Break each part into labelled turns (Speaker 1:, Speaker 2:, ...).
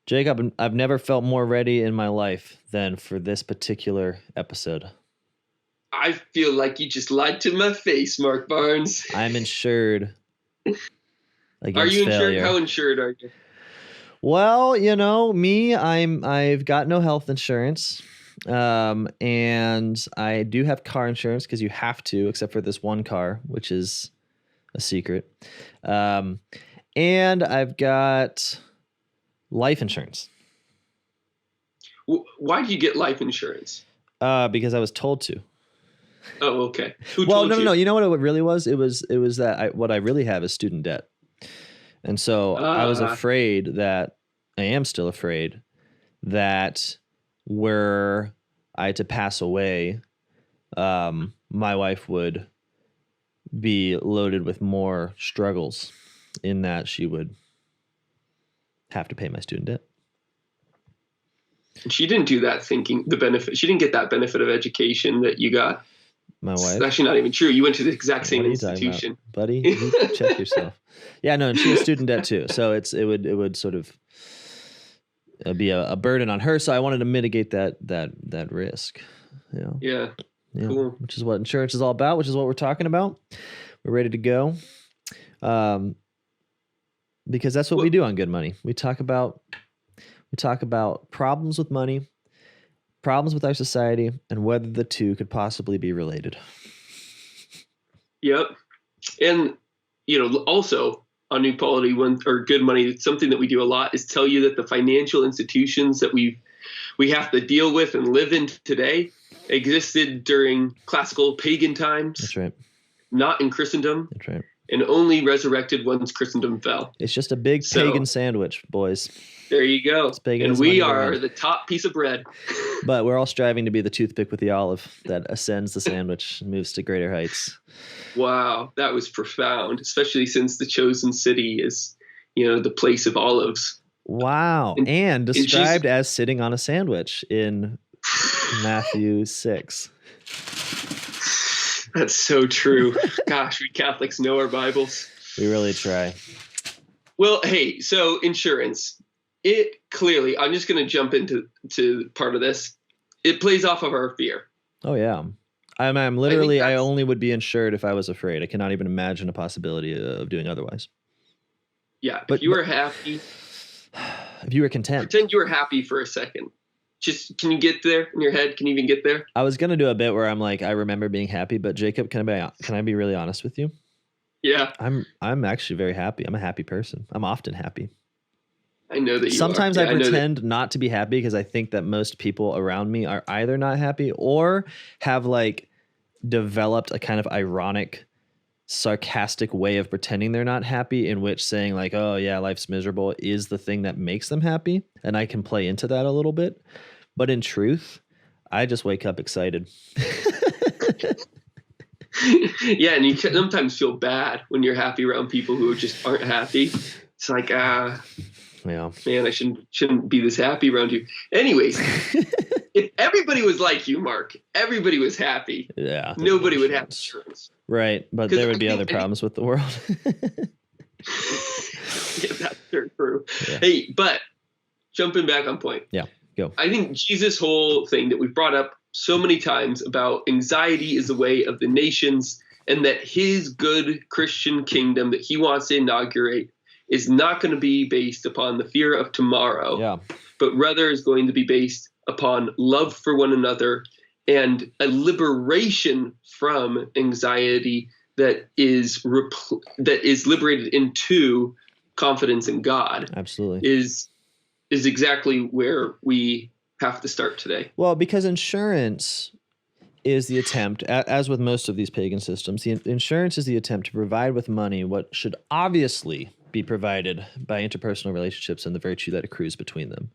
Speaker 1: Jacob, I've never felt more ready in my life than for this particular episode.
Speaker 2: I feel like you just lied to my face, Mark Barnes.
Speaker 1: I'm insured against
Speaker 2: Are you insured?
Speaker 1: failure.
Speaker 2: How insured are you?
Speaker 1: Well, me, I've got no health insurance. And I do have car insurance because you have to, except for this one car, which is a secret. And I've got life insurance.
Speaker 2: Why do you get life insurance?
Speaker 1: Because I was told to.
Speaker 2: Oh, okay. Who
Speaker 1: Well,
Speaker 2: told you?
Speaker 1: no. You know what it really was? It was that what I really have is student debt. And so I was afraid that, I am still afraid that were I to pass away, my wife would be loaded with more struggles in that she would have to pay my student debt.
Speaker 2: She didn't do that thinking the benefit. She didn't get that benefit of education that you got.
Speaker 1: My wife?
Speaker 2: It's actually not even true. You went to the exact same institution.
Speaker 1: Buddy, you check yourself. Yeah, no, and she has student debt too. So it would sort of be a burden on her. So I wanted to mitigate that risk.
Speaker 2: Yeah. Cool.
Speaker 1: Which is what insurance is all about, which is what we're talking about. We're ready to go. Because that's what we do on Good Money. We talk about problems with money, problems with our society, and whether the two could possibly be related.
Speaker 2: Yep. And, also on New Quality or Good Money, something that we do a lot is tell you that the financial institutions that we have to deal with and live in today existed during classical pagan times.
Speaker 1: That's right.
Speaker 2: Not in Christendom.
Speaker 1: That's right.
Speaker 2: And only resurrected once Christendom fell.
Speaker 1: It's just a big pagan sandwich, boys.
Speaker 2: There you go. And we are the top piece of bread.
Speaker 1: But we're all striving to be the toothpick with the olive that ascends the sandwich and moves to greater heights.
Speaker 2: Wow, that was profound, especially since the chosen city is, the place of olives.
Speaker 1: Wow. And described as sitting on a sandwich in Matthew 6.
Speaker 2: That's so true. Gosh, we Catholics know our Bibles.
Speaker 1: We really try.
Speaker 2: Well, hey, so insurance. It clearly, I'm just going to jump into part of this. It plays off of our fear.
Speaker 1: Oh, yeah. I'm literally, I only would be insured if I was afraid. I cannot even imagine a possibility of doing otherwise.
Speaker 2: Yeah. If you were happy.
Speaker 1: If you were content.
Speaker 2: Pretend you were happy for a second. Just, can you get there in your head? Can you even get there?
Speaker 1: I was going to do a bit where I'm like, I remember being happy, but Jacob, can I be really honest with you?
Speaker 2: Yeah.
Speaker 1: I'm actually very happy. I'm a happy person. I'm often happy.
Speaker 2: I know that you
Speaker 1: Sometimes I pretend not to be happy because I think that most people around me are either not happy or have developed a kind of ironic, sarcastic way of pretending they're not happy, in which saying oh yeah, life's miserable is the thing that makes them happy. And I can play into that a little bit. But in truth, I just wake up excited.
Speaker 2: Yeah, and you sometimes feel bad when you're happy around people who just aren't happy. It's like, yeah, man, I shouldn't be this happy around you. Anyways, if everybody was like you, Mark, everybody was happy.
Speaker 1: Yeah,
Speaker 2: nobody would have insurance.
Speaker 1: Right, but there would be other problems with the world.
Speaker 2: Yeah, that's true. Yeah. Hey, but jumping back on point.
Speaker 1: Yeah, go.
Speaker 2: I think Jesus' whole thing that we've brought up so many times about anxiety is the way of the nations, and that his good Christian kingdom that he wants to inaugurate is not going to be based upon the fear of tomorrow, but rather is going to be based upon love for one another and a liberation from anxiety that is liberated into confidence in God.
Speaker 1: Absolutely.
Speaker 2: Is exactly where we have to start today.
Speaker 1: Well, because insurance is the attempt, as with most of these pagan systems, the insurance is the attempt to provide with money what should obviously be provided by interpersonal relationships and the virtue that accrues between them.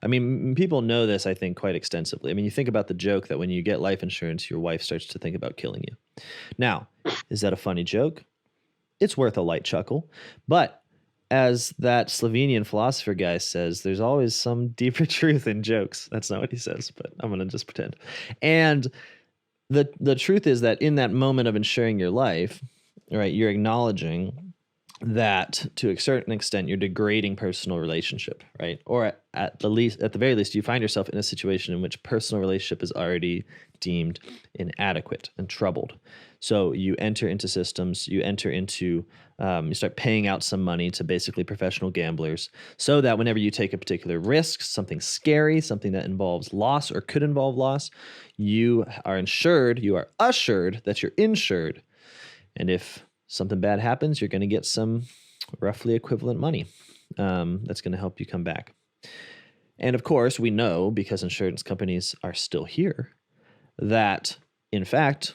Speaker 1: I mean, people know this, I think, quite extensively. I mean, you think about the joke that when you get life insurance, your wife starts to think about killing you. Now, is that a funny joke? It's worth a light chuckle. But as that Slovenian philosopher guy says, there's always some deeper truth in jokes. That's not what he says, but I'm going to just pretend. And the truth is that in that moment of insuring your life, right, you're acknowledging that to a certain extent you're degrading personal relationship, right? Or at the very least, you find yourself in a situation in which personal relationship is already deemed inadequate and troubled. So you enter into systems, you start paying out some money to basically professional gamblers, so that whenever you take a particular risk, something scary, something that involves loss or could involve loss, you are assured that you're insured. And if something bad happens, you're going to get some roughly equivalent money that's going to help you come back. And of course, we know, because insurance companies are still here, that in fact,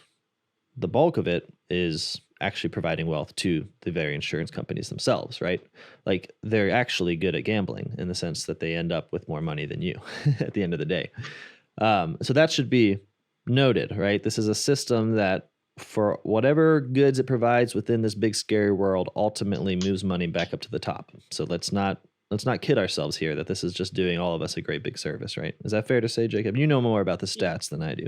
Speaker 1: the bulk of it is actually providing wealth to the very insurance companies themselves, right? Like, they're actually good at gambling in the sense that they end up with more money than you at the end of the day. So that should be noted, right? This is a system that, for whatever goods it provides within this big scary world, ultimately moves money back up to the top. So let's not kid ourselves here that this is just doing all of us a great big service, right? Is that fair to say, Jacob? You know more about the stats than I do.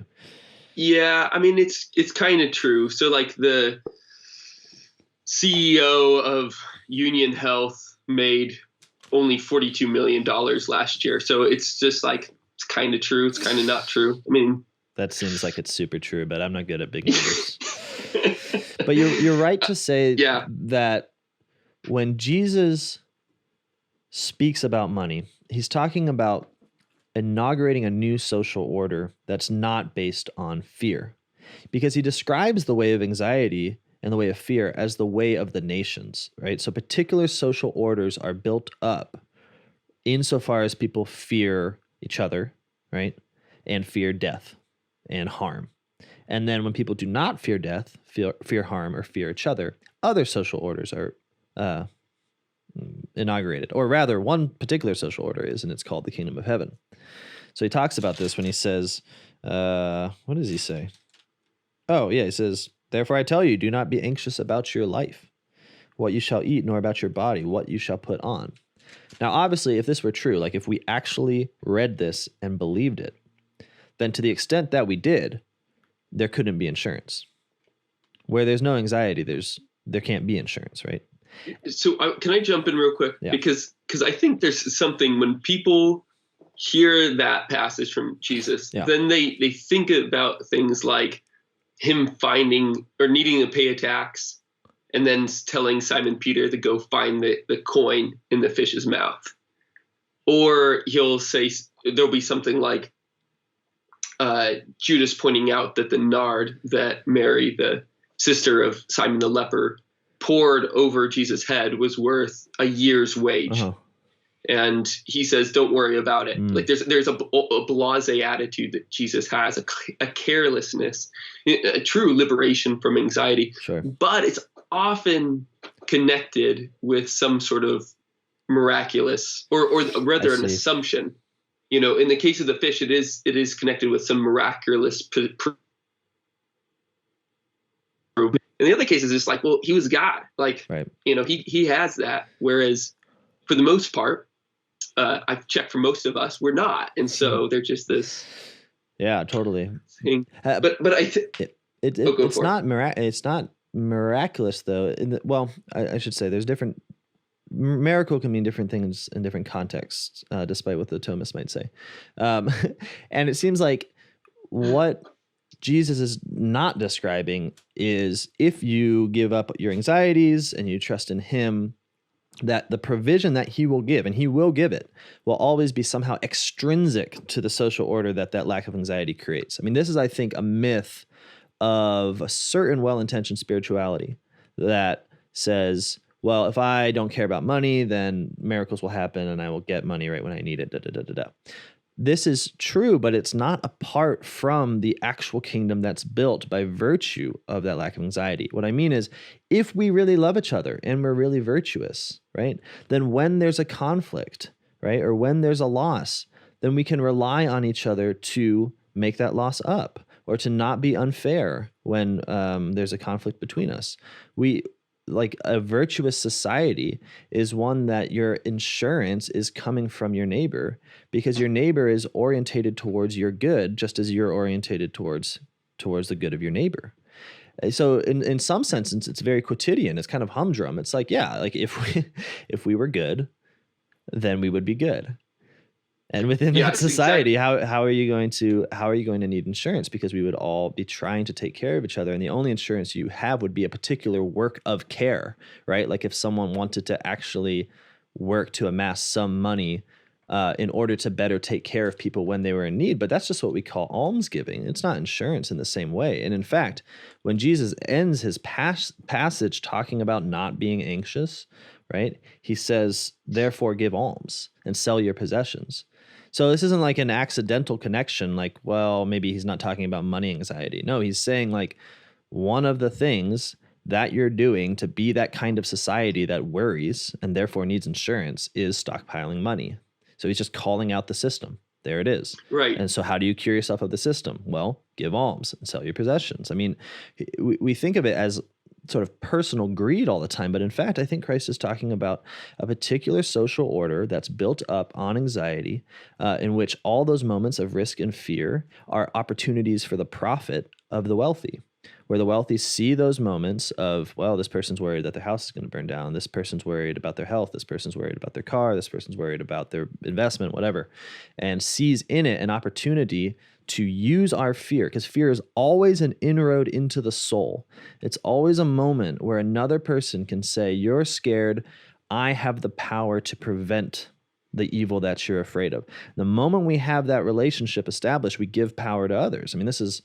Speaker 2: Yeah, I mean, it's kind of true. So like the CEO of Union Health made only $42 million last year. So it's just like, it's kind of true. It's kind of not true. I mean,
Speaker 1: that seems like it's super true, but I'm not good at big numbers. But you're right to say that when Jesus speaks about money, he's talking about inaugurating a new social order that's not based on fear, because he describes the way of anxiety and the way of fear as the way of the nations, right? So particular social orders are built up insofar as people fear each other, right? And fear death and harm. And then when people do not fear death, fear harm, or fear each other social orders are inaugurated. Or rather, one particular social order is, and it's called the kingdom of heaven. So he talks about this when he says, what does he say? Oh, yeah, he says, "Therefore I tell you, do not be anxious about your life, what you shall eat, nor about your body, what you shall put on." Now, obviously, if this were true, like if we actually read this and believed it, then to the extent that we did, there couldn't be insurance. Where there's no anxiety, there can't be insurance, right?
Speaker 2: So can I jump in real quick?
Speaker 1: Yeah.
Speaker 2: Because I think there's something when people hear that passage from Jesus, then they think about things like him finding or needing to pay a tax and then telling Simon Peter to go find the coin in the fish's mouth. Or he'll say, there'll be something like Judas pointing out that the nard that Mary, the sister of Simon the leper, poured over Jesus' head was worth a year's wage. Uh-huh. And he says, don't worry about it. Like there's a blasé attitude that Jesus has, a carelessness, a true liberation from anxiety. Sure. But it's often connected with some sort of miraculous, or rather an assumption. You know, in the case of the fish, it is connected with some miraculous in the other cases, it's like, well, he was God. Like, right. You know, he has that. Whereas for the most part, I've checked for most of us, we're not. And so they're just this.
Speaker 1: Yeah, totally.
Speaker 2: Thing. But I think
Speaker 1: it's not it's not miraculous though. I should say there's different. Miracle can mean different things in different contexts, despite what the Thomists might say. And it seems like what Jesus is not describing is, if you give up your anxieties and you trust in him, that the provision that he will give, and he will give it, will always be somehow extrinsic to the social order that lack of anxiety creates. I mean, this is, I think, a myth of a certain well-intentioned spirituality that says, well, if I don't care about money, then miracles will happen and I will get money right when I need it. This is true, but it's not apart from the actual kingdom that's built by virtue of that lack of anxiety. What I mean is, if we really love each other and we're really virtuous, right, then when there's a conflict, right, or when there's a loss, then we can rely on each other to make that loss up, or to not be unfair when there's a conflict between us. Like a virtuous society is one that your insurance is coming from your neighbor, because your neighbor is orientated towards your good, just as you're orientated towards the good of your neighbor. So in some sense, it's very quotidian. It's kind of humdrum. It's like, yeah, like if we were good, then we would be good. And within that society, how are you going to need insurance? Because we would all be trying to take care of each other, and the only insurance you have would be a particular work of care, right? Like if someone wanted to actually work to amass some money in order to better take care of people when they were in need. But that's just what we call almsgiving. It's not insurance in the same way. And in fact, when Jesus ends his passage talking about not being anxious, right? He says, therefore give alms and sell your possessions. So this isn't like an accidental connection, like, well, maybe he's not talking about money anxiety. No, he's saying like one of the things that you're doing to be that kind of society that worries and therefore needs insurance is stockpiling money. So he's just calling out the system. There it is.
Speaker 2: Right.
Speaker 1: And so how do you cure yourself of the system? Well, give alms and sell your possessions. I mean, we think of it as sort of personal greed all the time. But in fact, I think Christ is talking about a particular social order that's built up on anxiety, in which all those moments of risk and fear are opportunities for the profit of the wealthy, where the wealthy see those moments of, well, this person's worried that their house is going to burn down. This person's worried about their health. This person's worried about their car. This person's worried about their investment, whatever, and sees in it an opportunity to use our fear, because fear is always an inroad into the soul. It's always a moment where another person can say, you're scared. I have the power to prevent the evil that you're afraid of. The moment we have that relationship established, we give power to others. I mean, this is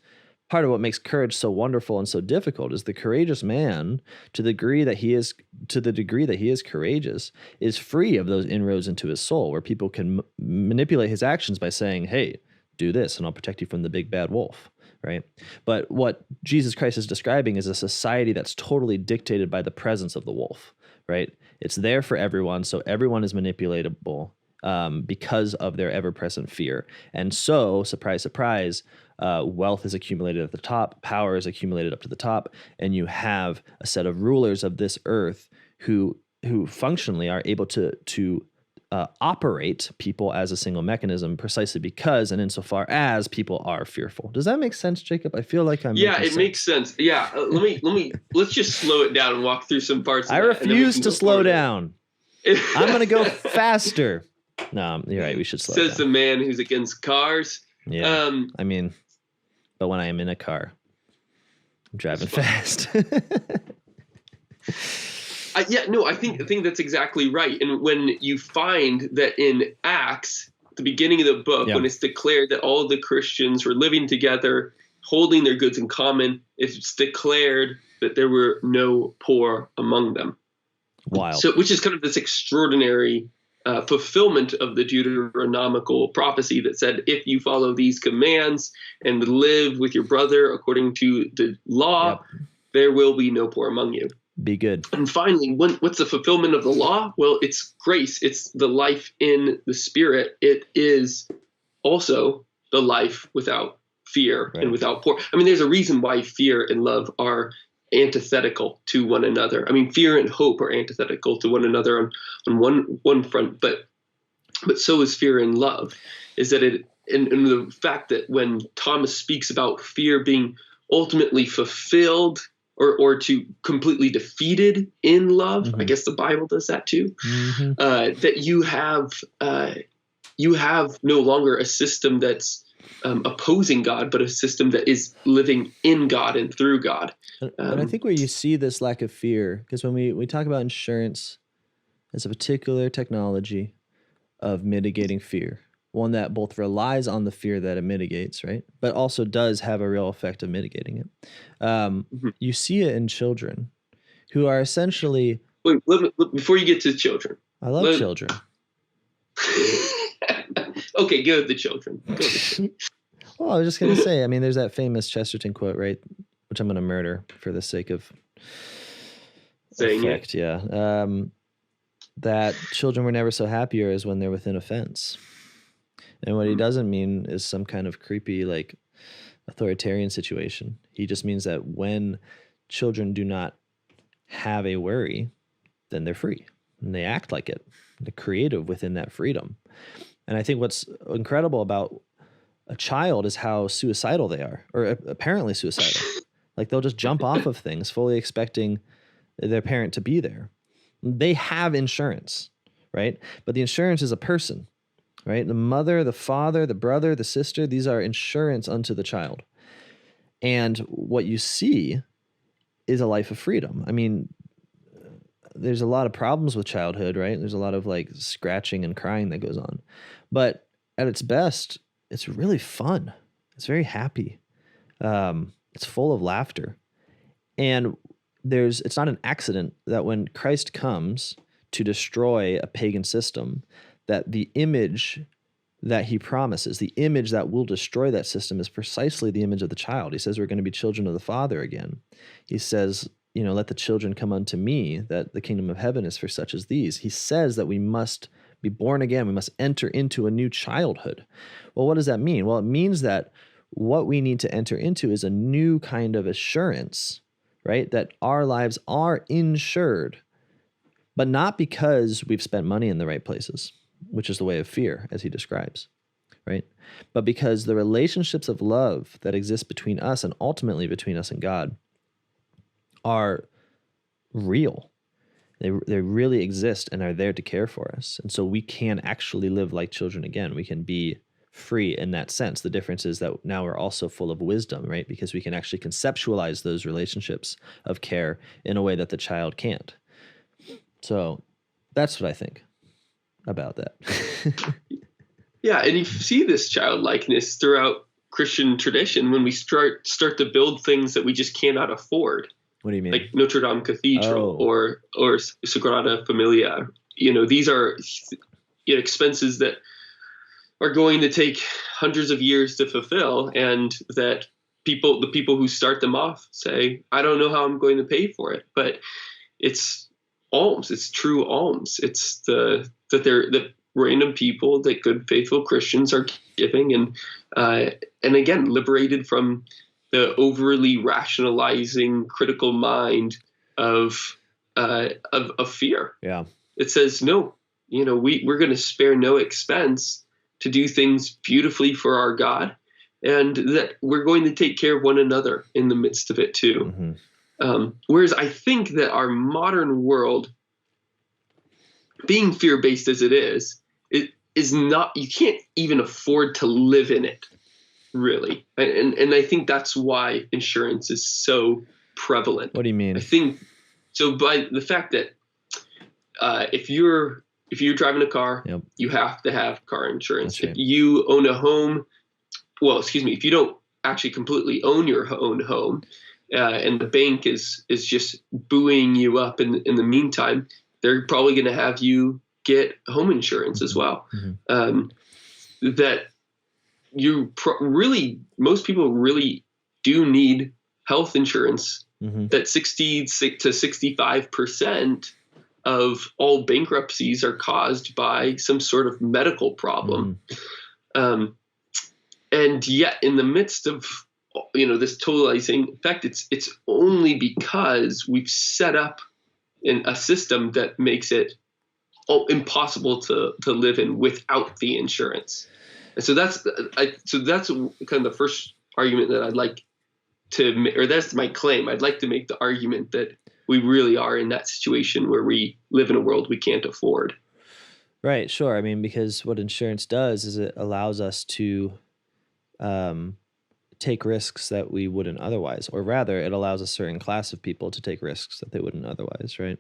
Speaker 1: part of what makes courage so wonderful and so difficult, is the courageous man, to the degree that he is courageous, is free of those inroads into his soul, where people can manipulate his actions by saying, hey, do this and I'll protect you from the big bad wolf, right? But what Jesus Christ is describing is a society that's totally dictated by the presence of the wolf, right? It's there for everyone, so everyone is manipulatable because of their ever-present fear. And so, surprise, surprise, wealth is accumulated at the top, power is accumulated up to the top, and you have a set of rulers of this earth who functionally are able to operate people as a single mechanism, precisely because and insofar as people are fearful. Does that make sense, Jacob? I feel like I'm
Speaker 2: makes sense. Yeah, let's just slow it down and walk through some parts of
Speaker 1: I refuse to slow down. I'm going to go faster. No, you're right. We should slow down.
Speaker 2: Says the man who's against cars.
Speaker 1: Yeah. I mean, but when I am in a car, I'm driving fast.
Speaker 2: I think that's exactly right. And when you find that in Acts, the beginning of the book, when it's declared that all the Christians were living together, holding their goods in common, it's declared that there were no poor among them.
Speaker 1: Wild.
Speaker 2: So, which is kind of this extraordinary fulfillment of the Deuteronomical prophecy that said, if you follow these commands and live with your brother according to the law, there will be no poor among you.
Speaker 1: Be good.
Speaker 2: And finally, what's the fulfillment of the law? Well, it's grace. It's the life in the Spirit. It is also the life without fear and without poor. I mean, there's a reason why fear and love are antithetical to one another. I mean, fear and hope are antithetical to one another on one front, but so is fear and love. Is that it? And the fact that when Thomas speaks about fear being ultimately fulfilled or to completely defeated in love, I guess the Bible does that too. That you have no longer a system that's opposing God, but a system that is living in God and through God.
Speaker 1: And I think where you see this lack of fear, because when we talk about insurance as a particular technology of mitigating fear, one that both relies on the fear that it mitigates, right, but also does have a real effect of mitigating it. You see it in children who are essentially...
Speaker 2: Wait, before you get to children.
Speaker 1: I love children.
Speaker 2: Okay, go with the children.
Speaker 1: Well, I was just going to say, I mean, there's that famous Chesterton quote, right, which I'm going to murder for the sake of
Speaker 2: saying
Speaker 1: effect, that children were never so happier as when they're within a fence. And what he doesn't mean is some kind of creepy, like, authoritarian situation. He just means that when children do not have a worry, then they're free and they act like it. They're creative within that freedom. And I think what's incredible about a child is how suicidal they are, or apparently suicidal. Like they'll just jump off of things fully expecting their parent to be there. They have insurance, right? But the insurance is a person, right? The mother, the father, the brother, the sister, these are insurance unto the child. And what you see is a life of freedom. I mean, there's a lot of problems with childhood, right? There's a lot of like scratching and crying that goes on. But at its best, it's really fun. It's very happy. It's full of laughter. And it's not an accident that when Christ comes to destroy a pagan system, that the image that he promises, the image that will destroy that system, is precisely the image of the child. He says we're going to be children of the Father again. He says, let the children come unto me, that the kingdom of heaven is for such as these. He says that we must be born again. We must enter into a new childhood. Well, what does that mean? Well, it means that what we need to enter into is a new kind of assurance, right? That our lives are insured, but not because we've spent money in the right places, which is the way of fear, as he describes, right? But because the relationships of love that exist between us and ultimately between us and God are real. They really exist and are there to care for us. And so we can actually live like children again. We can be free in that sense. The difference is that now we're also full of wisdom, right? Because we can actually conceptualize those relationships of care in a way that the child can't. So that's what I think about that.
Speaker 2: Yeah, and you see this childlikeness throughout Christian tradition when we start to build things that we just cannot afford.
Speaker 1: What do you mean?
Speaker 2: Like Notre Dame Cathedral or Sagrada Familia. These are expenses that are going to take hundreds of years to fulfill, and that the people who start them off say, I don't know how I'm going to pay for it. But it's alms. It's true alms. It's the random people that good, faithful Christians are giving, and again, liberated from the overly rationalizing critical mind of fear.
Speaker 1: Yeah.
Speaker 2: It says, no, we're going to spare no expense to do things beautifully for our God, and that we're going to take care of one another in the midst of it too. Mm-hmm. Whereas I think that our modern world, being fear-based as it is not, you can't even afford to live in it, really. And I think that's why insurance is so prevalent.
Speaker 1: What do you mean?
Speaker 2: I think so by the fact that if you're driving a car, yep, you have to have car insurance. Right. If you own a home, if you don't actually completely own your own home, and the bank is just buoying you up in the meantime, they're probably going to have you get home insurance as well. Mm-hmm. That you most people really do need health insurance. Mm-hmm. That 60 to 65% of all bankruptcies are caused by some sort of medical problem. Mm-hmm. And yet in the midst of this totalizing effect, it's only because we've set up a system that makes it impossible to live in without the insurance. And so that's kind of the first argument that I'd like to, or that's my claim. I'd like to make the argument that we really are in that situation where we live in a world we can't afford.
Speaker 1: Right. Sure. I mean, because what insurance does is it allows us to take risks that we wouldn't otherwise, or rather it allows a certain class of people to take risks that they wouldn't otherwise. Right.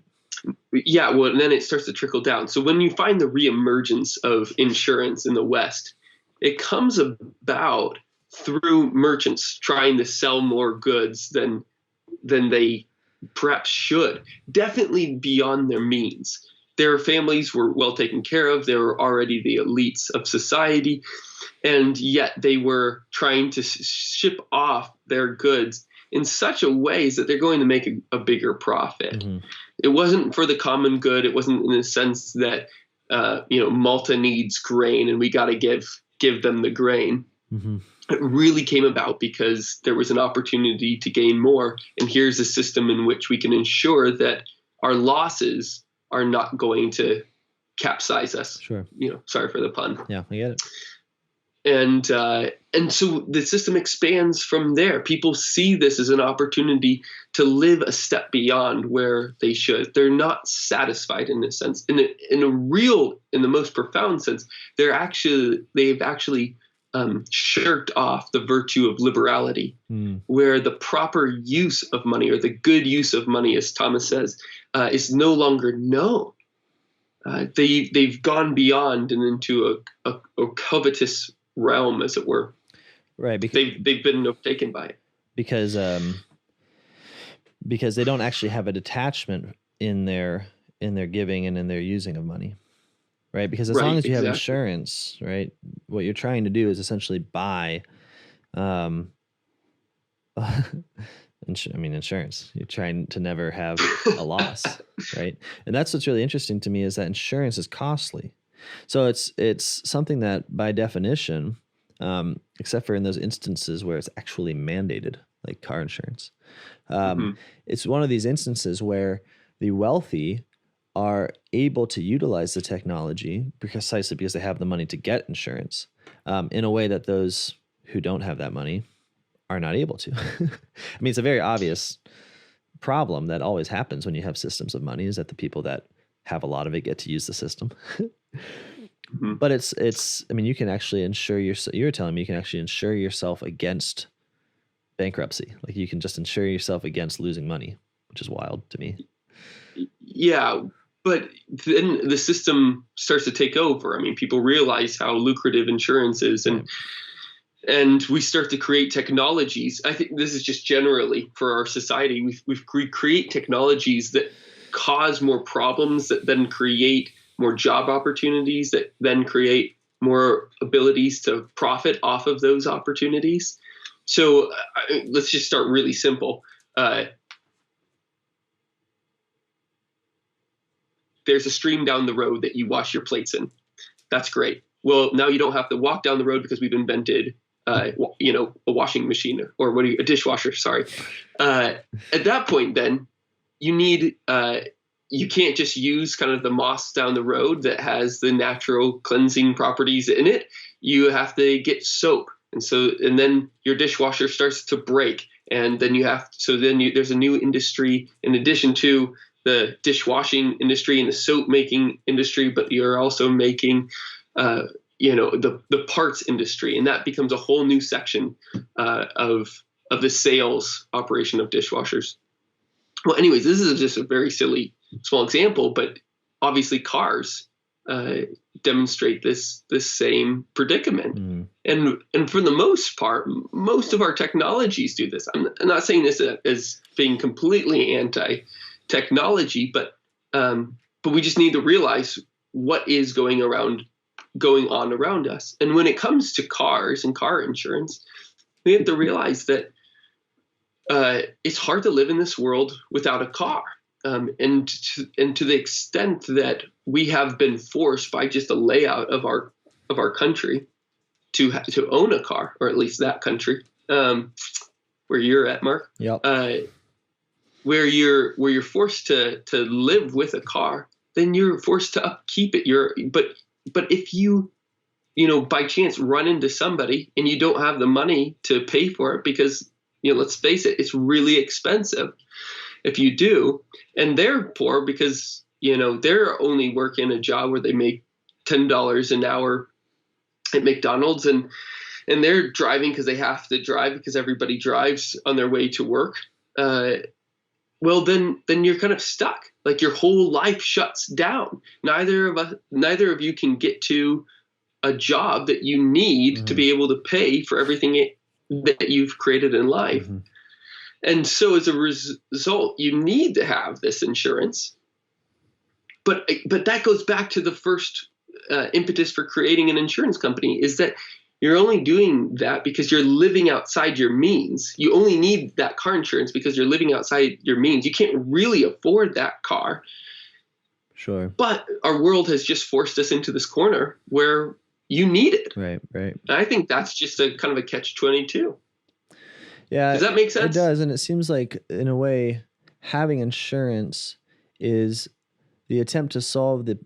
Speaker 2: Yeah. Well, and then it starts to trickle down. So when you find the reemergence of insurance in the West, it comes about through merchants trying to sell more goods than they perhaps should, definitely beyond their means. Their families were well taken care of. They were already the elites of society, and yet they were trying to ship off their goods in such a way that they're going to make a bigger profit. Mm-hmm. It wasn't for the common good. It wasn't in the sense that Malta needs grain and we got to give them the grain. Mm-hmm. It really came about because there was an opportunity to gain more. And here's a system in which we can ensure that our losses are not going to capsize us.
Speaker 1: Sure.
Speaker 2: Sorry for the pun.
Speaker 1: Yeah, I get it.
Speaker 2: and so the system expands from there. People see this as an opportunity to live a step beyond where they should. They're not satisfied in this sense. In the most profound sense, they've actually shirked off the virtue of liberality, where the proper use of money, or the good use of money, as Thomas says, is no longer known. They've gone beyond and into a covetous realm, as it were.
Speaker 1: Right.
Speaker 2: They've been overtaken by it.
Speaker 1: Because they don't actually have a detachment in their giving and in their using of money. Right. Because as long as you have insurance, right, what you're trying to do is essentially buy insurance. You're trying to never have a loss, right? And that's what's really interesting to me, is that insurance is costly. So it's something that by definition, except for in those instances where it's actually mandated, like car insurance, it's one of these instances where the wealthy are able to utilize the technology precisely because they have the money to get insurance, in a way that those who don't have that money are not able to. I mean, it's a very obvious problem that always happens when you have systems of money, is that the people that have a lot of it get to use the system. But I mean, you can actually insure you're telling me you can actually insure yourself against bankruptcy. Like, you can just insure yourself against losing money, which is wild to me.
Speaker 2: Yeah, but then the system starts to take over. I mean, people realize how lucrative insurance is, and we start to create technologies. I think this is just generally for our society. We create technologies that cause more problems, that then create more job opportunities, that then create more abilities to profit off of those opportunities. So let's just start really simple. There's a stream down the road that you wash your plates in. That's great. Well, now you don't have to walk down the road because we've invented a washing machine, or a dishwasher, sorry. At that point, then you need, you can't just use kind of the moss down the road that has the natural cleansing properties in it. You have to get soap. And then your dishwasher starts to break. And then there's a new industry in addition to the dishwashing industry and the soap making industry, but you're also making, the parts industry, and that becomes a whole new section of the sales operation of dishwashers. Well, anyways, this is just a very silly small example, but obviously cars demonstrate this same predicament. And for the most part, most of our technologies do this. I'm not saying this as being completely anti-technology, but we just need to realize what is going on around us. And when it comes to cars and car insurance, we have to realize that it's hard to live in this world without a car. And to the extent that we have been forced by just the layout of our country to own a car, or at least that country, where you're at, Mark.
Speaker 1: Yep.
Speaker 2: Where you're forced to live with a car, then you're forced to upkeep it. But if you by chance run into somebody and you don't have the money to pay for it, because let's face it, it's really expensive if you do, and they're poor because they're only working a job where they make $10 an hour at McDonald's, and they're driving because they have to drive because everybody drives on their way to work. Well, then you're kind of stuck. Like, your whole life shuts down. Neither of you can get to a job that you need to be able to pay for everything that you've created in life. And so as a result, you need to have this insurance. But that goes back to the first impetus for creating an insurance company, is that you're only doing that because you're living outside your means. You only need that car insurance because you're living outside your means. You can't really afford that car.
Speaker 1: Sure.
Speaker 2: But our world has just forced us into this corner where you need it.
Speaker 1: Right.
Speaker 2: And I think that's just a kind of a catch-22.
Speaker 1: Yeah.
Speaker 2: Does that make sense?
Speaker 1: It does. And it seems like, in a way, having insurance is the attempt to solve the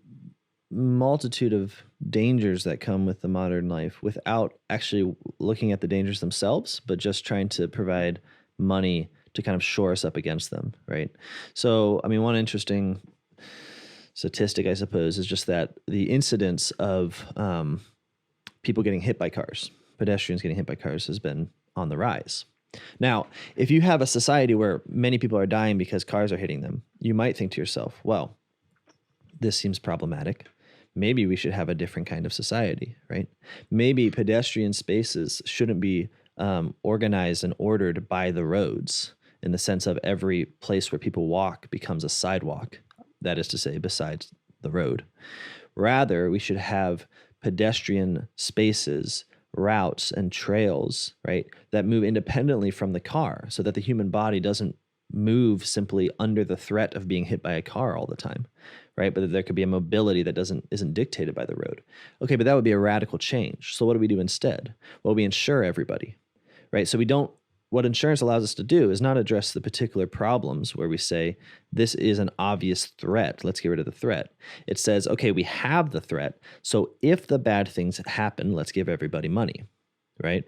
Speaker 1: multitude of dangers that come with the modern life without actually looking at the dangers themselves, but just trying to provide money to kind of shore us up against them, right? So, I mean, one interesting statistic, I suppose, is just that the incidence of people getting hit by cars, pedestrians getting hit by cars, has been on the rise. Now, if you have a society where many people are dying because cars are hitting them, you might think to yourself, well, this seems problematic. Maybe we should have a different kind of society, right? Maybe pedestrian spaces shouldn't be organized and ordered by the roads in the sense of every place where people walk becomes a sidewalk, that is to say, besides the road. Rather, we should have pedestrian spaces, routes, and trails, right, that move independently from the car so that the human body doesn't move simply under the threat of being hit by a car all the time, right? But that there could be a mobility that isn't dictated by the road. Okay, but that would be a radical change. So what do we do instead? Well, we insure everybody, right? So what insurance allows us to do is not address the particular problems where we say, this is an obvious threat, let's get rid of the threat. It says, okay, we have the threat, so if the bad things happen, let's give everybody money, right?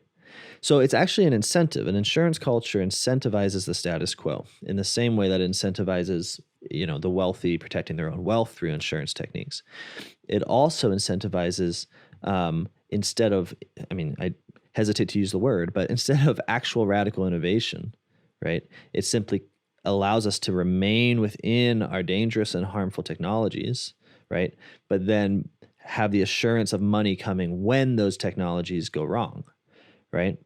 Speaker 1: So it's actually an incentive. An insurance culture incentivizes the status quo in the same way that it incentivizes, the wealthy protecting their own wealth through insurance techniques. It also incentivizes, instead of, I hesitate to use the word, but instead of actual radical innovation, right? It simply allows us to remain within our dangerous and harmful technologies, right? But then have the assurance of money coming when those technologies go wrong, right?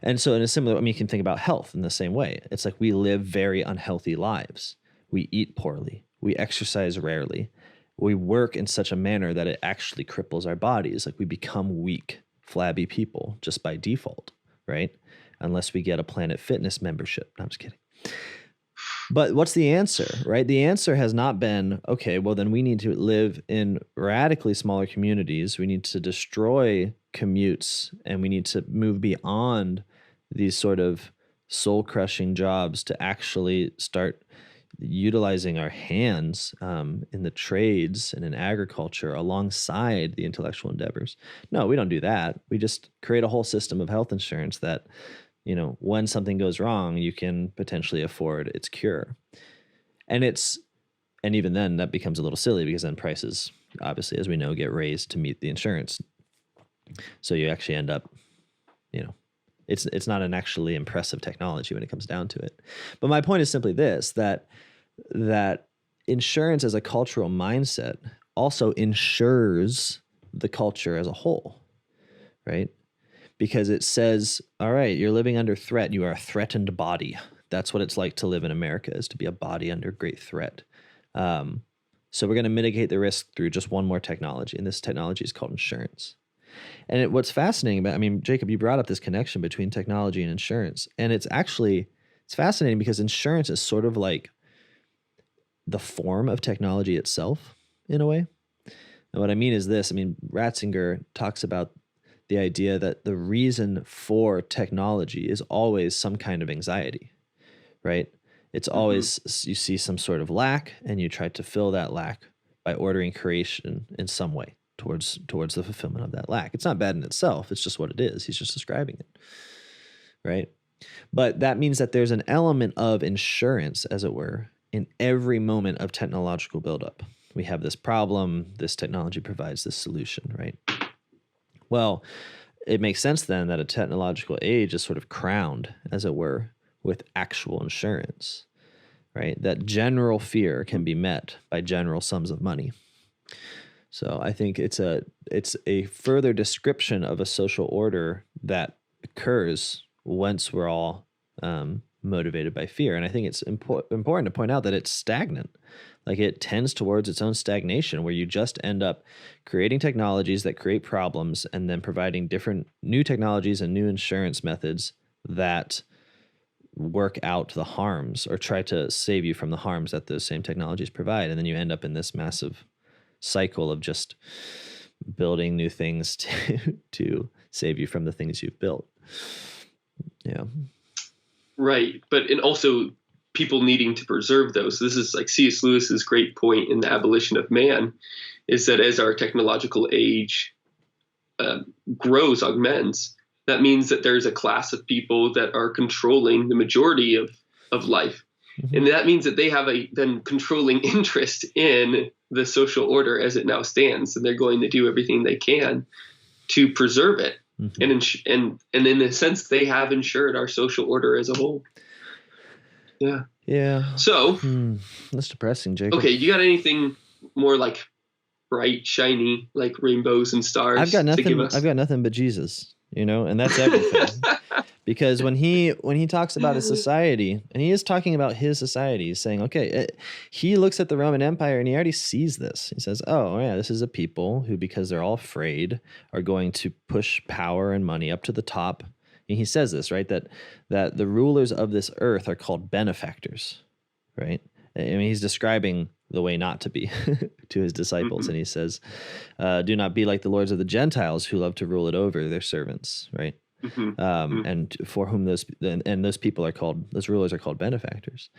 Speaker 1: And so in a similar, you can think about health in the same way. It's like we live very unhealthy lives. We eat poorly. We exercise rarely. We work in such a manner that it actually cripples our bodies. Like we become weak, flabby people just by default, right? Unless we get a Planet Fitness membership. No, I'm just kidding. But what's the answer, right? The answer has not been, okay, well, then we need to live in radically smaller communities. We need to destroy commutes, and we need to move beyond these sort of soul-crushing jobs to actually start utilizing our hands in the trades and in agriculture alongside the intellectual endeavors. No, we don't do that. We just create a whole system of health insurance that, when something goes wrong, you can potentially afford its cure. And even then that becomes a little silly because then prices, obviously, as we know, get raised to meet the insurance. So you actually end up, it's not an actually impressive technology when it comes down to it. But my point is simply this, that insurance as a cultural mindset also insures the culture as a whole, right? Because it says, all right, you're living under threat. You are a threatened body. That's what it's like to live in America, is to be a body under great threat. So we're going to mitigate the risk through just one more technology, and this technology is called insurance. And what's fascinating about, Jacob, you brought up this connection between technology and insurance, and it's fascinating because insurance is sort of like the form of technology itself in a way. And what I mean is this, Ratzinger talks about the idea that the reason for technology is always some kind of anxiety, right? It's always, you see some sort of lack and you try to fill that lack by ordering creation in some way towards the fulfillment of that lack. It's not bad in itself. It's just what it is. He's just describing it, right? But that means that there's an element of insurance, as it were, in every moment of technological buildup. We have this problem, this technology provides this solution, right? Well, it makes sense then that a technological age is sort of crowned, as it were, with actual insurance, right? That general fear can be met by general sums of money. So I think it's a further description of a social order that occurs once we're all motivated by fear. And I think it's important to point out that it's stagnant. Like it tends towards its own stagnation, where you just end up creating technologies that create problems and then providing different new technologies and new insurance methods that work out the harms or try to save you from the harms that those same technologies provide. And then you end up in this massive cycle of just building new things to save you from the things you've built. Yeah.
Speaker 2: Right. And also people needing to preserve those. So this is like C.S. Lewis's great point in The Abolition of Man, is that as our technological age augments, that means that there's a class of people that are controlling the majority of life.
Speaker 1: Mm-hmm.
Speaker 2: And that means that they have a then controlling interest in the social order as it now stands. And they're going to do everything they can to preserve it. Mm-hmm. And in a sense, they have ensured our social order as a whole. Yeah.
Speaker 1: Yeah.
Speaker 2: So
Speaker 1: that's depressing, Jacob.
Speaker 2: Okay, you got anything more like bright, shiny, like rainbows and stars?
Speaker 1: I've got nothing.
Speaker 2: To give us?
Speaker 1: I've got nothing but Jesus, and that's everything. Because when he talks about his society, and he is talking about his society, he's saying, okay, he looks at the Roman Empire and he already sees this. He says, oh yeah, this is a people who, because they're all afraid, are going to push power and money up to the top. And he says this, right, that the rulers of this earth are called benefactors, right? I mean, he's describing the way not to be to his disciples. Mm-hmm. And he says, do not be like the lords of the Gentiles who love to rule it over their servants, right? Mm-hmm. And for whom those rulers are called benefactors.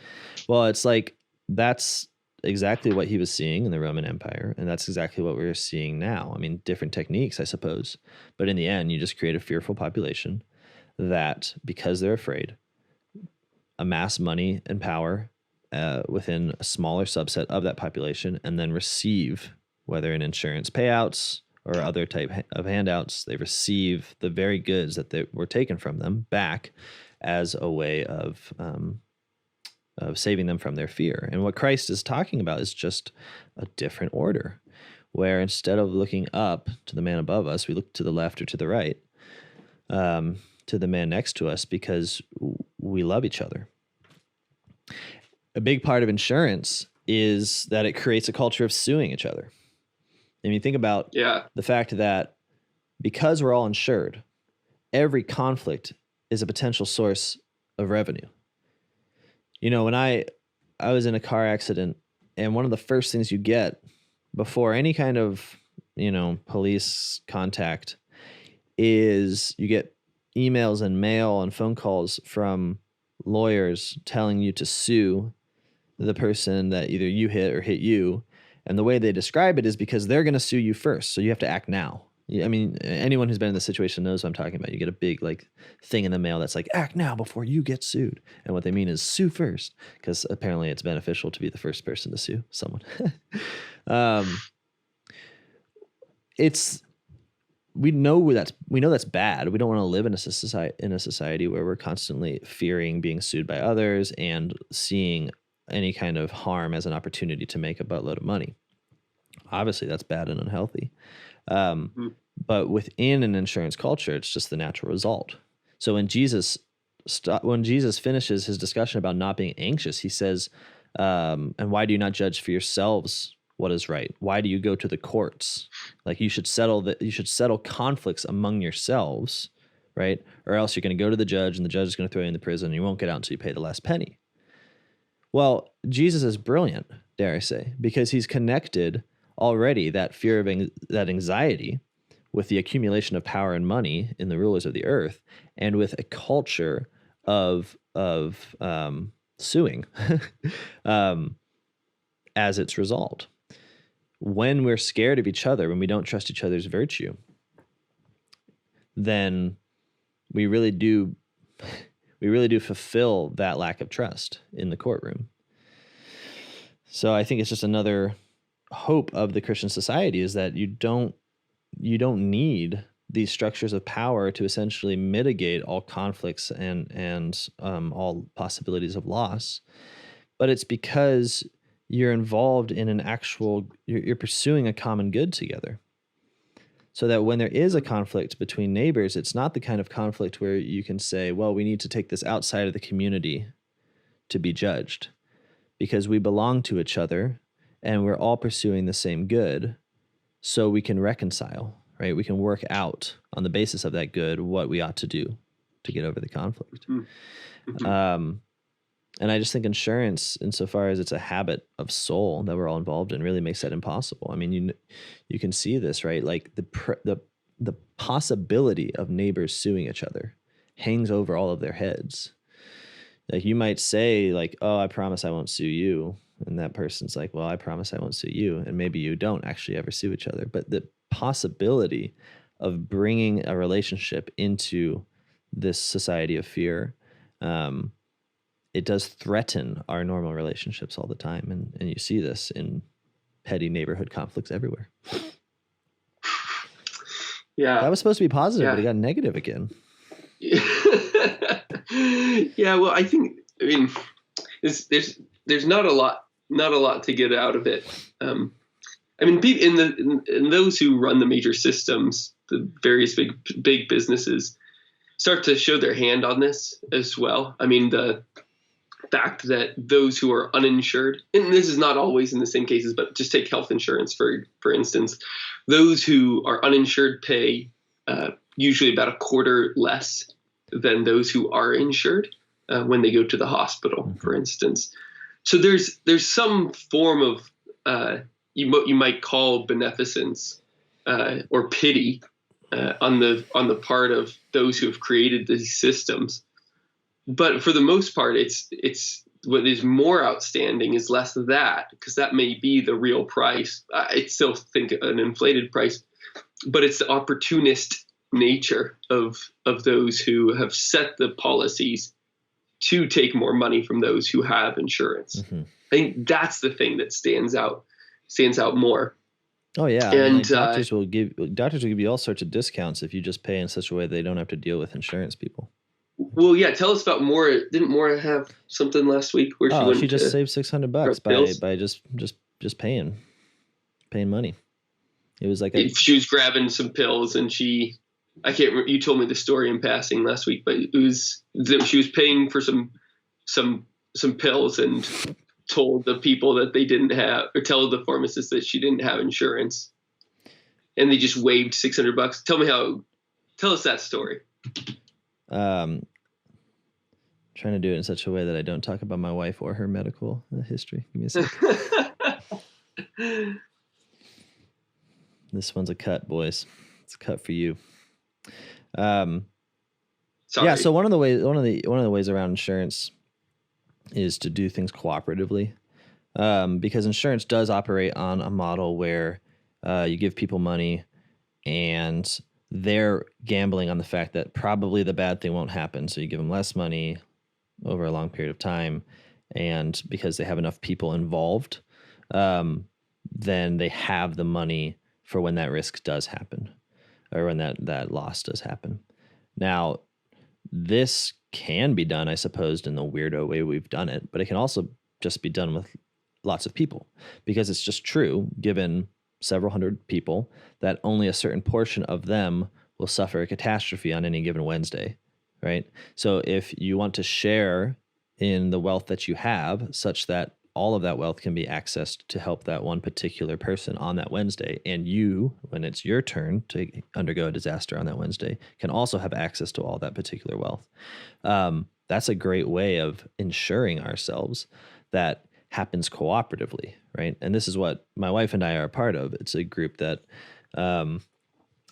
Speaker 1: Well, it's like, that's exactly what he was seeing in the Roman Empire. And that's exactly what we're seeing now. I mean, different techniques, I suppose. But in the end, you just create a fearful population that, because they're afraid, amass money and power within a smaller subset of that population, and then receive, whether in insurance payouts or other type of handouts, they receive the very goods that were taken from them back as a way of saving them from their fear. And what Christ is talking about is just a different order, where instead of looking up to the man above us, we look to the left or to the right, to the man next to us, because we love each other. A big part of insurance is that it creates a culture of suing each other. I mean, think about the fact that because we're all insured, every conflict is a potential source of revenue. When I was in a car accident, and one of the first things you get before any kind of, police contact is you get emails and mail and phone calls from lawyers telling you to sue the person that either you hit or hit you. And the way they describe it is because they're going to sue you first. So you have to act now. I mean, anyone who's been in this situation knows what I'm talking about. You get a big thing in the mail that's like, act now before you get sued. And what they mean is sue first, because apparently it's beneficial to be the first person to sue someone. We know that's bad. We don't want to live in a society where we're constantly fearing being sued by others and seeing any kind of harm as an opportunity to make a buttload of money. Obviously, that's bad and unhealthy. But within an insurance culture, it's just the natural result. So when Jesus finishes his discussion about not being anxious, he says, and why do you not judge for yourselves what is right? Why do you go to the courts? Like, you should settle conflicts among yourselves, right? Or else you're going to go to the judge, and the judge is going to throw you in the prison, and you won't get out until you pay the last penny. Well, Jesus is brilliant, dare I say, because he's connected already that fear of that anxiety with the accumulation of power and money in the rulers of the earth, and with a culture of suing as its result. When we're scared of each other, when we don't trust each other's virtue, then we really do fulfill that lack of trust in the courtroom. So I think it's just another hope of the Christian society, is that you don't need these structures of power to essentially mitigate all conflicts and all possibilities of loss, but it's because you're involved in you're pursuing a common good together. So that when there is a conflict between neighbors, it's not the kind of conflict where you can say, well, we need to take this outside of the community to be judged, because we belong to each other and we're all pursuing the same good, so we can reconcile, right? We can work out on the basis of that good what we ought to do to get over the conflict. Mm-hmm. And I just think insurance, insofar as it's a habit of soul that we're all involved in, really makes that impossible. I mean, you can see this, right? Like the possibility of neighbors suing each other hangs over all of their heads. Like, you might say, like, oh, I promise I won't sue you. And that person's like, well, I promise I won't sue you. And maybe you don't actually ever sue each other. But the possibility of bringing a relationship into this society of fear, it does threaten our normal relationships all the time. And you see this in petty neighborhood conflicts everywhere.
Speaker 2: Yeah.
Speaker 1: That was supposed to be positive,
Speaker 2: Yeah.
Speaker 1: but it got negative again.
Speaker 2: Yeah, well, I mean, there's not a lot to get out of it. I mean, in those who run the major systems, the various big businesses, start to show their hand on this as well. I mean, the fact that those who are uninsured, and this is not always in the same cases, but just take health insurance for instance, those who are uninsured pay usually about a quarter less than those who are insured when they go to the hospital, for instance. So there's some form of you might call beneficence or pity on the part of those who have created these systems. But for the most part, it's what is more outstanding is less of that, because that may be the real price. I still think an inflated price, but it's the opportunist nature of those who have set the policies to take more money from those who have insurance. I think that's the thing that stands out more.
Speaker 1: Oh yeah,
Speaker 2: and
Speaker 1: I mean, doctors will give you all sorts of discounts if you just pay in such a way they don't have to deal with insurance people.
Speaker 2: Well, yeah, tell us about Maura. Didn't Maura have something last week where
Speaker 1: she just saved $600 by just paying money? It was like
Speaker 2: she was grabbing some pills, and I can't remember, you told me the story in passing last week, but it was that she was paying for some pills and told the people that they didn't have, or tell the pharmacist that she didn't have insurance, and they just waived $600. Tell us that story.
Speaker 1: Trying to do it in such a way that I don't talk about my wife or her medical history. Give me a second. This one's a cut, boys. It's a cut for you.
Speaker 2: Sorry.
Speaker 1: Yeah. So one of the ways around insurance is to do things cooperatively, because insurance does operate on a model where you give people money and they're gambling on the fact that probably the bad thing won't happen. So you give them less money over a long period of time, and because they have enough people involved, then they have the money for when that risk does happen, or when that loss does happen. Now, this can be done, I suppose, in the weirdo way we've done it, but it can also just be done with lots of people, because it's just true, given several hundred people, that only a certain portion of them will suffer a catastrophe on any given Wednesday, right? So if you want to share in the wealth that you have, such that all of that wealth can be accessed to help that one particular person on that Wednesday, and you, when it's your turn to undergo a disaster on that Wednesday, can also have access to all that particular wealth. That's a great way of ensuring ourselves that happens cooperatively, right? And this is what my wife and I are a part of. It's a group that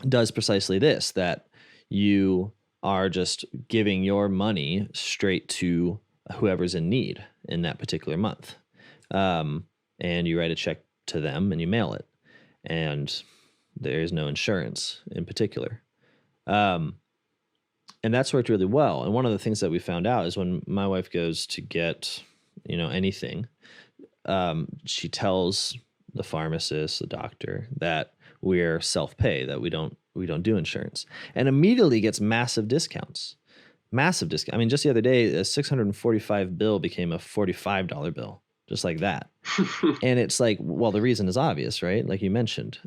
Speaker 1: does precisely this, that you are just giving your money straight to whoever's in need in that particular month. And you write a check to them and you mail it. And there is no insurance in particular. And that's worked really well. And one of the things that we found out is when my wife goes to get, anything, she tells the pharmacist, the doctor, that we're self-pay, that we don't do insurance, and immediately gets massive discounts. I mean, just the other day, a $645 bill became a $45 bill, just like that. And it's like, well, the reason is obvious, right? Like you mentioned,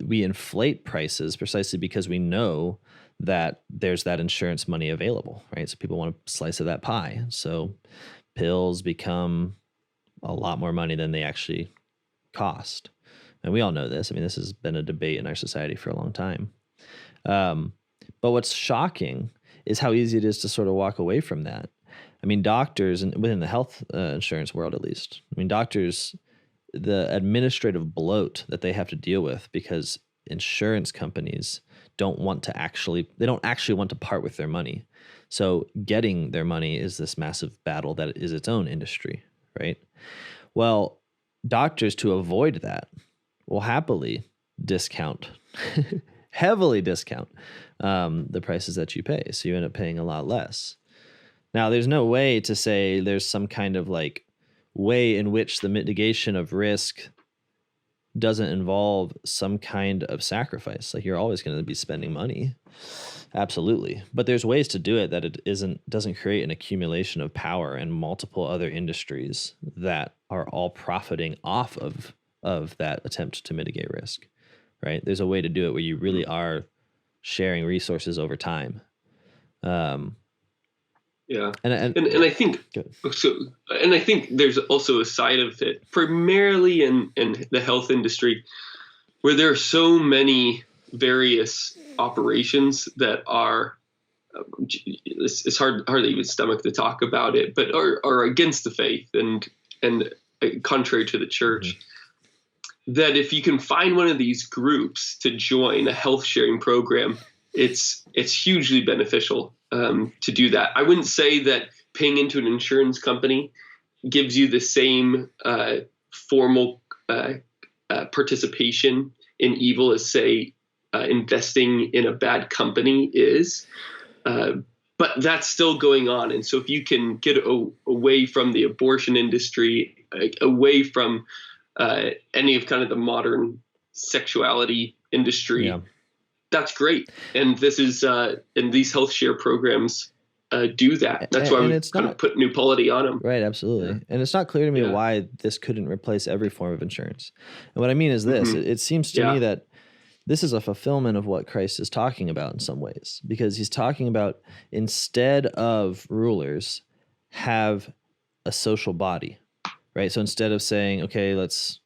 Speaker 1: we inflate prices precisely because we know that there's that insurance money available, right? So people want a slice of that pie. So pills become a lot more money than they actually cost. And we all know this. I mean, this has been a debate in our society for a long time. But what's shocking is how easy it is to sort of walk away from that. I mean, doctors, and within the health insurance world at least, I mean, doctors, the administrative bloat that they have to deal with because insurance companies don't actually want to part with their money. So getting their money is this massive battle that is its own industry, right? Well, doctors, to avoid that, will happily discount heavily discount the prices that you pay. So you end up paying a lot less. Now, there's no way to say there's some kind of like way in which the mitigation of risk doesn't involve some kind of sacrifice. Like you're always going to be spending money. Absolutely. But there's ways to do it that it doesn't create an accumulation of power and multiple other industries that are all profiting off of that attempt to mitigate risk, right? There's a way to do it where you really are sharing resources over time.
Speaker 2: Yeah, and I think so, and I think there's also a side of it, primarily in the health industry, where there are so many various operations that are it's hard to even stomach to talk about it, but are against the faith and contrary to the church. Mm-hmm. That if you can find one of these groups to join a health sharing program, it's hugely beneficial to do that. I wouldn't say that paying into an insurance company gives you the same formal participation in evil as, say, investing in a bad company is. But that's still going on. And so if you can get away from the abortion industry, away from any of kind of the modern sexuality industry, yeah, that's great. And this is and these health share programs do that. That's why we kind of put new polity on them.
Speaker 1: Right, absolutely. Yeah. And it's not clear to me why this couldn't replace every form of insurance. And what I mean is this, mm-hmm. it seems to me that this is a fulfillment of what Christ is talking about in some ways, because he's talking about instead of rulers, have a social body, right? So instead of saying, okay, let's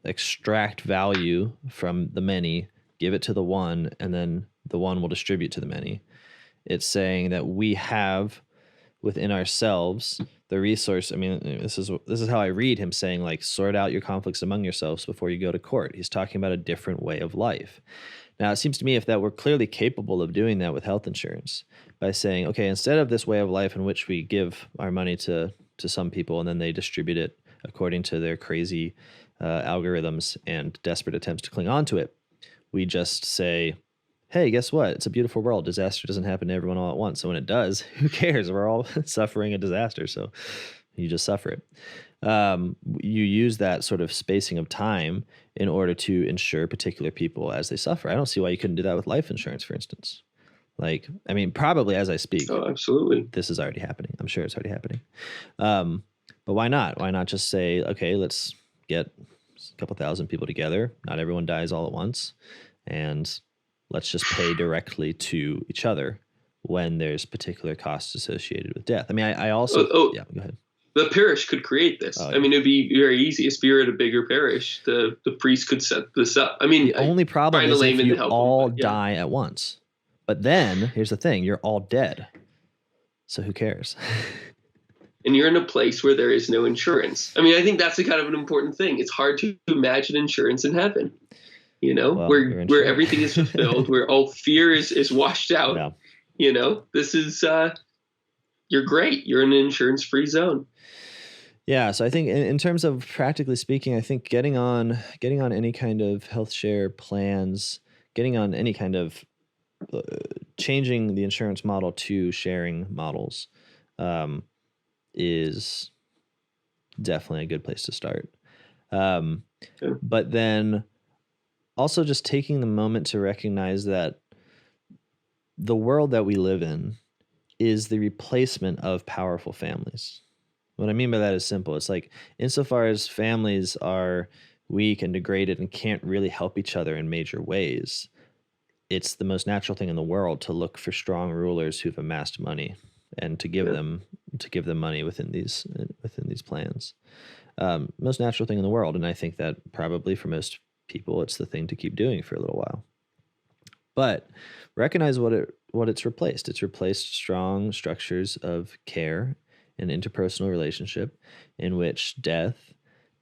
Speaker 1: extract value from the many, give it to the one, and then the one will distribute to the many. It's saying that we have within ourselves the resource. I mean, this is how I read him saying, like, sort out your conflicts among yourselves before you go to court. He's talking about a different way of life. Now, it seems to me if that we're clearly capable of doing that with health insurance by saying, okay, instead of this way of life in which we give our money to some people and then they distribute it according to their crazy algorithms and desperate attempts to cling on to it, we just say, hey, guess what? It's a beautiful world. Disaster doesn't happen to everyone all at once. So when it does, who cares? We're all suffering a disaster. So you just suffer it. You use that sort of spacing of time in order to insure particular people as they suffer. I don't see why you couldn't do that with life insurance, for instance. Like, I mean, probably as I speak.
Speaker 2: Oh, absolutely.
Speaker 1: This is already happening. I'm sure it's already happening. But why not? Why not just say, okay, let's get a couple thousand people together. Not everyone dies all at once. And let's just pay directly to each other when there's particular costs associated with death. I mean, I also... yeah, go ahead.
Speaker 2: The parish could create this. Oh, yeah. I mean, it'd be very easy. If you're at a bigger parish, the priest could set this up. I mean...
Speaker 1: The only problem is if you all die at once. But then, here's the thing, you're all dead. So who cares?
Speaker 2: And you're in a place where there is no insurance. I mean, I think that's a kind of an important thing. It's hard to imagine insurance in heaven. You know, well, where everything is fulfilled, where all fear is washed out. Yeah. You know, this is, you're great. You're in an insurance-free zone.
Speaker 1: Yeah. So I think in terms of practically speaking, I think getting on any kind of health share plans, getting on any kind of changing the insurance model to sharing models is definitely a good place to start. But then also just taking the moment to recognize that the world that we live in is the replacement of powerful families. What I mean by that is simple. It's like insofar as families are weak and degraded and can't really help each other in major ways, it's the most natural thing in the world to look for strong rulers who've amassed money and to give them money within these plans. Most natural thing in the world, and I think that probably for most people, it's the thing to keep doing for a little while. But recognize what it's replaced. It's replaced strong structures of care and interpersonal relationship in which death,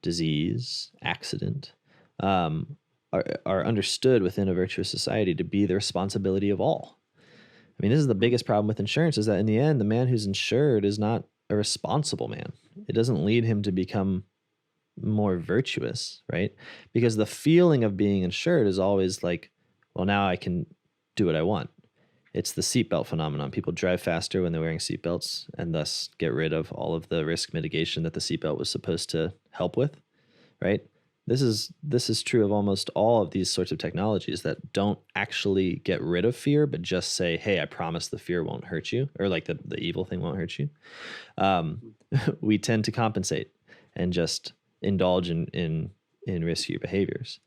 Speaker 1: disease, accident are understood within a virtuous society to be the responsibility of all. I mean, this is the biggest problem with insurance, is that in the end, the man who's insured is not a responsible man. It doesn't lead him to become more virtuous, right? Because the feeling of being insured is always like well, now I can do what I want. It's the seatbelt phenomenon. People drive faster when they're wearing seatbelts and thus get rid of all of the risk mitigation that the seatbelt was supposed to help with, right? This is true of almost all of these sorts of technologies that don't actually get rid of fear, but just say, hey, I promise the fear won't hurt you, or like the evil thing won't hurt you. We tend to compensate and just indulge in riskier behaviors.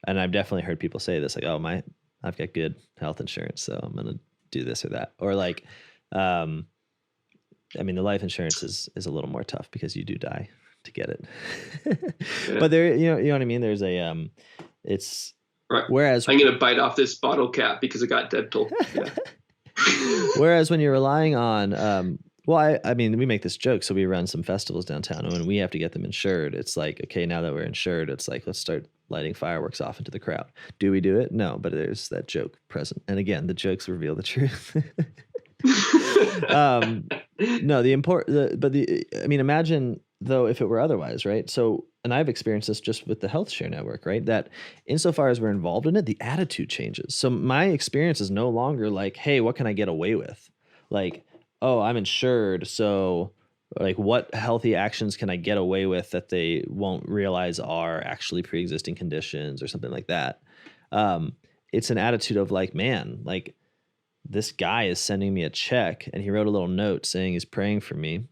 Speaker 1: And I've definitely heard people say this, like, oh, I've got good health insurance, so I'm going to do this or that. Or like, I mean, the life insurance is a little more tough because you do die to get it.
Speaker 2: Yeah.
Speaker 1: But there, you know what I mean? There's a, it's,
Speaker 2: Right.
Speaker 1: Whereas
Speaker 2: I'm going to bite off this bottle cap because it got dental. Yeah.
Speaker 1: Whereas when you're relying on, well, I mean, we make this joke. So we run some festivals downtown, and when we have to get them insured, it's like, okay, now that we're insured, it's like, let's start lighting fireworks off into the crowd. Do we do it? No, but there's that joke present. And again, the jokes reveal the truth. No, I mean, imagine though, if it were otherwise, right? So, and I've experienced this just with the health share network, right? That insofar as we're involved in it, the attitude changes. So my experience is no longer like, hey, what can I get away with? Like, oh, I'm insured, so like what healthy actions can I get away with that they won't realize are actually pre-existing conditions or something like that. It's an attitude of like, man, like this guy is sending me a check and he wrote a little note saying he's praying for me.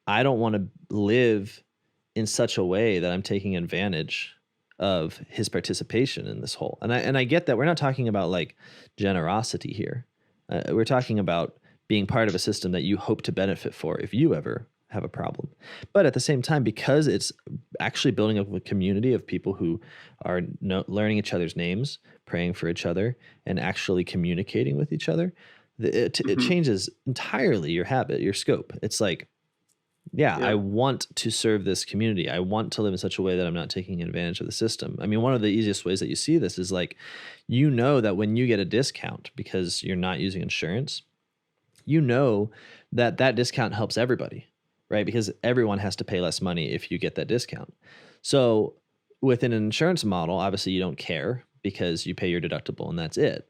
Speaker 1: I don't want to live in such a way that I'm taking advantage of his participation in this whole. And I get that we're not talking about like generosity here. We're talking about being part of a system that you hope to benefit for if you ever have a problem. But at the same time, because it's actually building up a community of people who are learning each other's names, praying for each other, and actually communicating with each other, it changes entirely your habit, your scope. It's like, yeah, I want to serve this community. I want to live in such a way that I'm not taking advantage of the system. I mean, one of the easiest ways that you see this is like, you know that when you get a discount because you're not using insurance, you know that that discount helps everybody, right? Because everyone has to pay less money if you get that discount. So within an insurance model, obviously you don't care because you pay your deductible and that's it.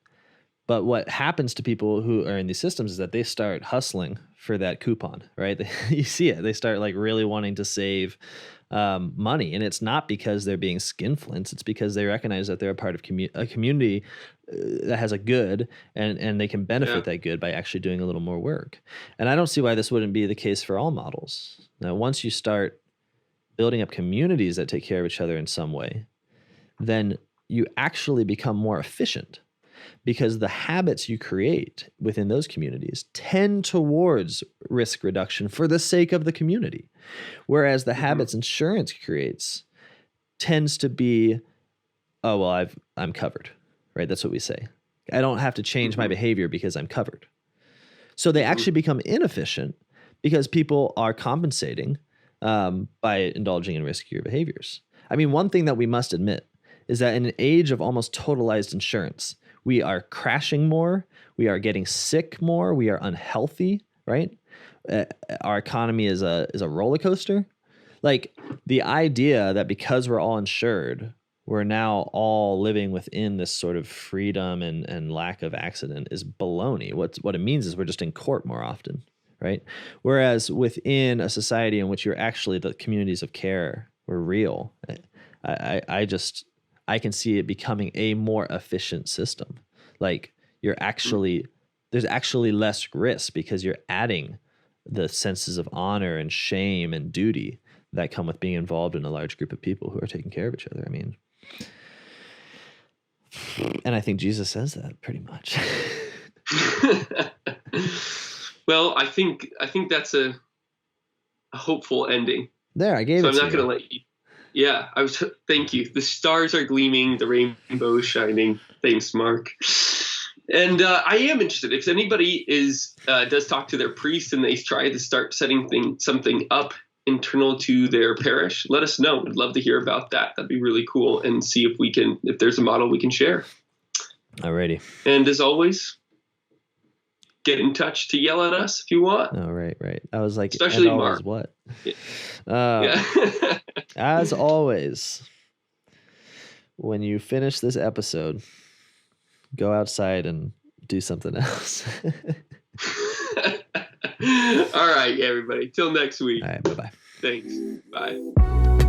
Speaker 1: But what happens to people who are in these systems is that they start hustling for that coupon, right? You see it. They start like really wanting to save money. And it's not because they're being skinflints. It's because they recognize that they're a part of a community that has a good and they can benefit that good by actually doing a little more work. And I don't see why this wouldn't be the case for all models. Now, once you start building up communities that take care of each other in some way, then you actually become more efficient, because the habits you create within those communities tend towards risk reduction for the sake of the community. Whereas the habits insurance creates tends to be, oh, well, I'm covered, right? That's what we say. I don't have to change my behavior because I'm covered. So they actually become inefficient because people are compensating by indulging in riskier behaviors. I mean, one thing that we must admit is that in an age of almost totalized insurance, we are crashing more, we are getting sick more, we are unhealthy, right? Our economy is a roller coaster. Like the idea that because we're all insured, we're now all living within this sort of freedom and lack of accident is baloney. What it means is we're just in court more often, right? Whereas within a society in which you're actually the communities of care were real, I can see it becoming a more efficient system. Like there's actually less risk because you're adding the senses of honor and shame and duty that come with being involved in a large group of people who are taking care of each other. I mean, and I think Jesus says that pretty much.
Speaker 2: Well, I think that's a hopeful ending.
Speaker 1: There, I gave
Speaker 2: so
Speaker 1: it to you.
Speaker 2: I'm not going to let you. Yeah, thank you. The stars are gleaming, the rainbow is shining. Thanks, Marc. And I am interested. If anybody does talk to their priest and they try to start setting something up internal to their parish, let us know. We'd love to hear about that. That'd be really cool, and see if there's a model we can share. Alrighty. And as always, get in touch to yell at us if you want.
Speaker 1: Oh, right. I was like,
Speaker 2: especially Marc.
Speaker 1: What?
Speaker 2: Yeah.
Speaker 1: As always, when you finish this episode, go outside and do something else.
Speaker 2: All right, everybody. Till next week.
Speaker 1: All right. Bye-bye.
Speaker 2: Thanks. Bye.